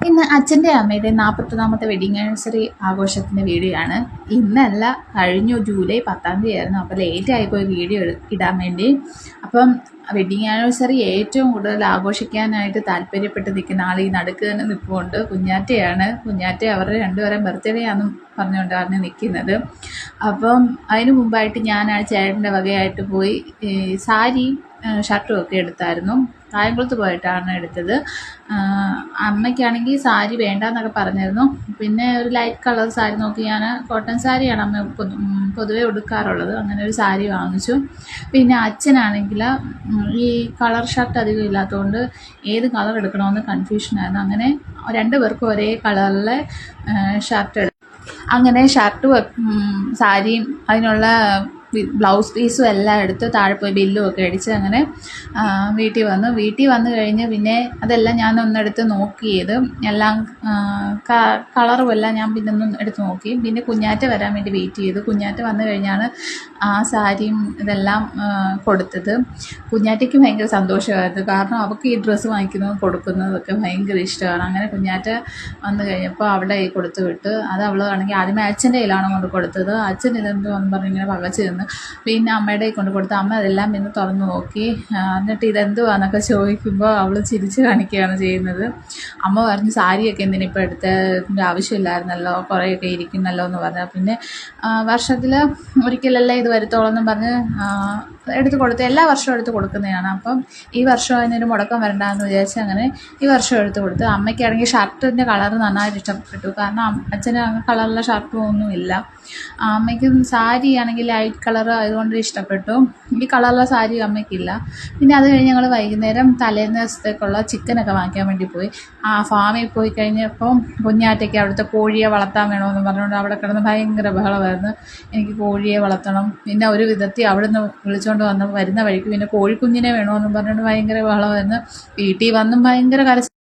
ഇന്ന് അച്ഛൻ്റെ അമ്മയുടെയും 41ാമത്തെ വെഡിങ് ആനിവേഴ്സറി ആഘോഷത്തിൻ്റെ വീഡിയോ ആണ്. ഇന്നല്ല, കഴിഞ്ഞു ജൂലൈ 10-ാം തീയതി ആയിരുന്നു. അപ്പോൾ ലേറ്റായിപ്പോയി വീഡിയോ ഇടാൻ വേണ്ടി. അപ്പം വെഡിങ് ആനിവേഴ്സറി ഏറ്റവും കൂടുതൽ ആഘോഷിക്കാനായിട്ട് താല്പര്യപ്പെട്ട് നിൽക്കുന്ന ആൾ ഈ നടുക്ക് തന്നെ നിൽപ്പുണ്ട്. കുഞ്ഞാറ്റയാണ്. കുഞ്ഞാറ്റ അവരുടെ രണ്ടുപേരും ബർത്ത്ഡേ ആണെന്ന് പറഞ്ഞുകൊണ്ടാണ് നിൽക്കുന്നത്. അപ്പം അതിന് മുമ്പായിട്ട് ഞാൻ ആ ചേട്ടൻ്റെ വകയായിട്ട് പോയി സാരി ഷർട്ടും ഒക്കെ എടുത്തായിരുന്നു. കായംകുളത്ത് പോയിട്ടാണ് എടുത്തത്. അമ്മയ്ക്കാണെങ്കിൽ സാരി വേണ്ടാന്നൊക്കെ പറഞ്ഞിരുന്നു. പിന്നെ ഒരു ലൈറ്റ് കളർ സാരി നോക്കി ഞാൻ കോട്ടൺ സാരിയാണ് അമ്മ പൊതുവെ ഉടുക്കാറുള്ളത്. അങ്ങനെ ഒരു സാരി വാങ്ങിച്ചു. പിന്നെ അച്ഛനാണെങ്കിൽ ഈ കളർ ഷർട്ട് അധികം ഇല്ലാത്തതുകൊണ്ട് ഏത് കളർ എടുക്കണമെന്ന് കൺഫ്യൂഷനായിരുന്നു. അങ്ങനെ രണ്ടു പേർക്കും ഒരേ കളറിലെ ഷർട്ട് എടുത്തു. അങ്ങനെ ഷർട്ടും സാരിയും അതിനുള്ള ബ്ലൗസ് പീസും എല്ലാം എടുത്ത് താഴെ പോയി ബില്ലും ഒക്കെ അടിച്ച് അങ്ങനെ വീട്ടിൽ വന്നു കഴിഞ്ഞ് പിന്നെ അതെല്ലാം ഞാൻ ഒന്നെടുത്ത് നോക്കിയത് എല്ലാം കളറും എല്ലാം ഞാൻ പിന്നെ ഒന്നും എടുത്ത് നോക്കി. പിന്നെ കുഞ്ഞാറ്റ വരാൻ വേണ്ടി വെയിറ്റ് ചെയ്തു. കുഞ്ഞാറ്റ വന്നു കഴിഞ്ഞാണ് ആ സാരിയും ഇതെല്ലാം കൊടുത്തത്. കുഞ്ഞാറ്റയ്ക്ക് ഭയങ്കര സന്തോഷമായിരുന്നു. കാരണം അവൾക്ക് ഈ ഡ്രസ്സ് വാങ്ങിക്കുന്നതും കൊടുക്കുന്നതൊക്കെ ഭയങ്കര ഇഷ്ടമാണ്. അങ്ങനെ കുഞ്ഞാറ്റ വന്നു കഴിഞ്ഞപ്പോൾ അവിടെ കൊടുത്തു വിട്ട്. അത് അവളാണെങ്കിൽ ആദ്യമേ അച്ഛൻ്റെ കയ്യിലാണ് കൊണ്ട് കൊടുത്തത്. അച്ഛൻ ഇതെന്ത് വന്ന് പറഞ്ഞ് ഇങ്ങനെ പകച്ച് നിന്ന് പിന്നെ അമ്മയുടെ കൊണ്ട് കൊടുത്ത് അമ്മ അതെല്ലാം പിന്നെ തുറന്ന് നോക്കി. എന്നിട്ട് ഇതെന്തുവാന്നൊക്കെ ചോദിക്കുമ്പോൾ അവൾ ചിരിച്ച് കാണിക്കുകയാണ് ചെയ്യുന്നത്. അമ്മ പറഞ്ഞു സാരിയൊക്കെ എന്തിനിപ്പോൾ എടുത്തതിൻ്റെ ആവശ്യമില്ലായിരുന്നല്ലോ, കുറേയൊക്കെ ഇരിക്കുന്നല്ലോ എന്ന് പറഞ്ഞു. പിന്നെ വർഷത്തിൽ ഒരിക്കലല്ലേ ഇത് വരുത്തോളം എന്നും പറഞ്ഞ് എടുത്ത് കൊടുത്ത് എല്ലാ വർഷവും എടുത്ത് കൊടുക്കുന്നതാണ്. അപ്പം ഈ വർഷം അതിനൊരു മുടക്കം വരണ്ടെന്ന് വിചാരിച്ച് അങ്ങനെ ഈ വർഷം എടുത്ത് കൊടുത്തു. അമ്മയ്ക്കാണെങ്കിൽ ഷർട്ടിൻ്റെ കളർ നന്നായിട്ട് ഇഷ്ടപ്പെട്ടു. കാരണം അച്ഛന് കളറുള്ള ഷർട്ടും ഒന്നുമില്ല. അമ്മയ്ക്ക് സാരി ആണെങ്കിൽ ലൈറ്റ് കളർ ആയതുകൊണ്ട് ഇഷ്ടപ്പെട്ടു. ഈ കളറുള്ള സാരി അമ്മയ്ക്കില്ല. പിന്നെ അത് കഴിഞ്ഞ് ഞങ്ങൾ വൈകുന്നേരം തലേന്ന് ദിവസത്തേക്കുള്ള ചിക്കനൊക്കെ വാങ്ങിക്കാൻ വേണ്ടി പോയി. ഫാമിൽ പോയി കഴിഞ്ഞപ്പോൾ കുഞ്ഞാറ്റയ്ക്ക് അവിടുത്തെ കോഴിയെ വളർത്താൻ വേണമെന്ന് പറഞ്ഞുകൊണ്ട് അവിടെ കിടന്ന് ഭയങ്കര ബഹളമായിരുന്നു. എനിക്ക് കോഴിയെ വളർത്തണം. പിന്നെ ഒരു വിധത്തിൽ അവിടെ നിന്ന് വിളിച്ചുകൊണ്ട് വരുന്ന വഴിക്ക് പിന്നെ കോഴിക്കുഞ്ഞിനെ വേണമെന്ന് പറഞ്ഞുകൊണ്ട് ഭയങ്കര ബഹളമായിരുന്നു. വീട്ടിൽ വന്നും ഭയങ്കര കരച്ചിൽ.